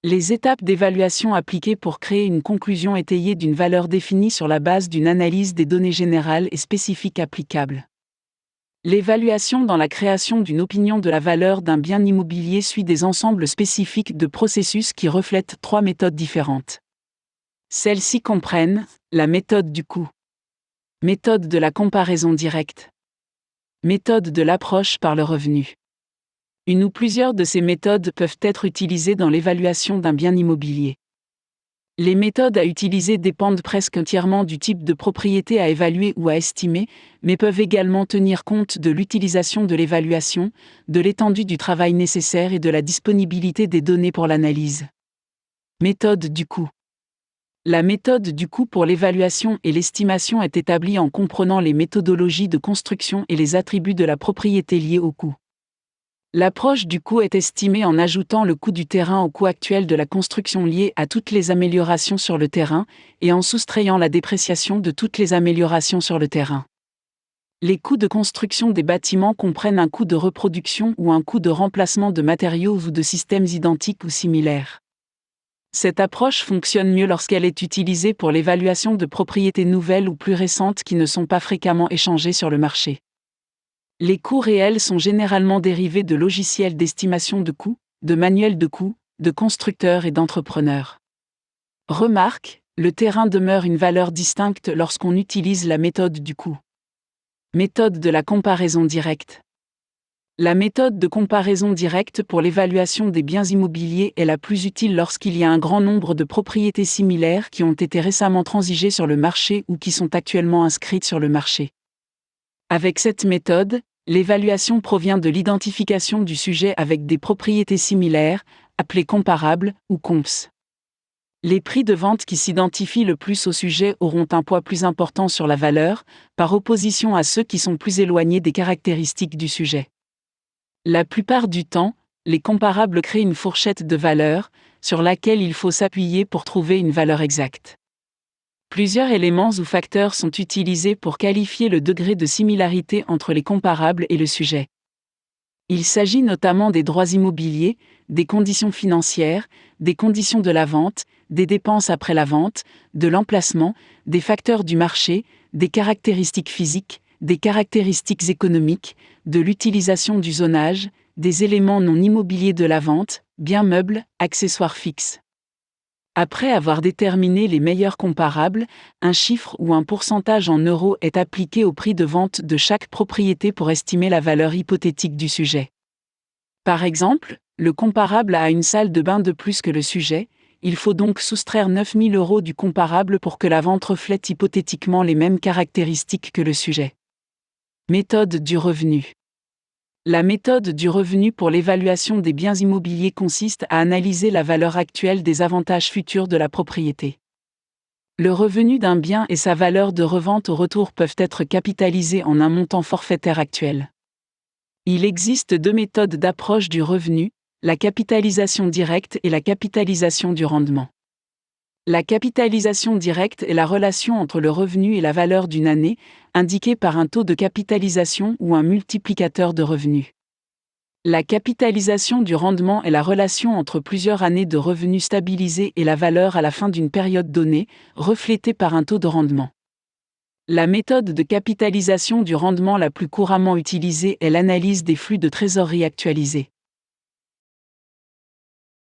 Les étapes d'évaluation appliquées pour créer une conclusion étayée d'une valeur définie sur la base d'une analyse des données générales et spécifiques applicables. L'évaluation dans la création d'une opinion de la valeur d'un bien immobilier suit des ensembles spécifiques de processus qui reflètent 3 méthodes différentes. Celles-ci comprennent la méthode du coût, méthode de la comparaison directe, méthode de l'approche par le revenu. Une ou plusieurs de ces méthodes peuvent être utilisées dans l'évaluation d'un bien immobilier. Les méthodes à utiliser dépendent presque entièrement du type de propriété à évaluer ou à estimer, mais peuvent également tenir compte de l'utilisation de l'évaluation, de l'étendue du travail nécessaire et de la disponibilité des données pour l'analyse. Méthode du coût. La méthode du coût pour l'évaluation et l'estimation est établie en comprenant les méthodologies de construction et les attributs de la propriété liés au coût. L'approche du coût est estimée en ajoutant le coût du terrain au coût actuel de la construction lié à toutes les améliorations sur le terrain, et en soustrayant la dépréciation de toutes les améliorations sur le terrain. Les coûts de construction des bâtiments comprennent un coût de reproduction ou un coût de remplacement de matériaux ou de systèmes identiques ou similaires. Cette approche fonctionne mieux lorsqu'elle est utilisée pour l'évaluation de propriétés nouvelles ou plus récentes qui ne sont pas fréquemment échangées sur le marché. Les coûts réels sont généralement dérivés de logiciels d'estimation de coûts, de manuels de coûts, de constructeurs et d'entrepreneurs. Remarque, le terrain demeure une valeur distincte lorsqu'on utilise la méthode du coût. Méthode de la comparaison directe. La méthode de comparaison directe pour l'évaluation des biens immobiliers est la plus utile lorsqu'il y a un grand nombre de propriétés similaires qui ont été récemment transigées sur le marché ou qui sont actuellement inscrites sur le marché. Avec cette méthode, l'évaluation provient de l'identification du sujet avec des propriétés similaires, appelées comparables ou comps. Les prix de vente qui s'identifient le plus au sujet auront un poids plus important sur la valeur, par opposition à ceux qui sont plus éloignés des caractéristiques du sujet. La plupart du temps, les comparables créent une fourchette de valeurs, sur laquelle il faut s'appuyer pour trouver une valeur exacte. Plusieurs éléments ou facteurs sont utilisés pour qualifier le degré de similarité entre les comparables et le sujet. Il s'agit notamment des droits immobiliers, des conditions financières, des conditions de la vente, des dépenses après la vente, de l'emplacement, des facteurs du marché, des caractéristiques physiques, des caractéristiques économiques, de l'utilisation du zonage, des éléments non immobiliers de la vente, biens meubles, accessoires fixes. Après avoir déterminé les meilleurs comparables, un chiffre ou un pourcentage en euros est appliqué au prix de vente de chaque propriété pour estimer la valeur hypothétique du sujet. Par exemple, le comparable a une salle de bain de plus que le sujet, il faut donc soustraire 9 000 € du comparable pour que la vente reflète hypothétiquement les mêmes caractéristiques que le sujet. Méthode du revenu. La méthode du revenu pour l'évaluation des biens immobiliers consiste à analyser la valeur actuelle des avantages futurs de la propriété. Le revenu d'un bien et sa valeur de revente au retour peuvent être capitalisés en un montant forfaitaire actuel. Il existe 2 méthodes d'approche du revenu, la capitalisation directe et la capitalisation du rendement. La capitalisation directe est la relation entre le revenu et la valeur d'une année, indiquée par un taux de capitalisation ou un multiplicateur de revenus. La capitalisation du rendement est la relation entre plusieurs années de revenus stabilisés et la valeur à la fin d'une période donnée, reflétée par un taux de rendement. La méthode de capitalisation du rendement la plus couramment utilisée est l'analyse des flux de trésorerie actualisés.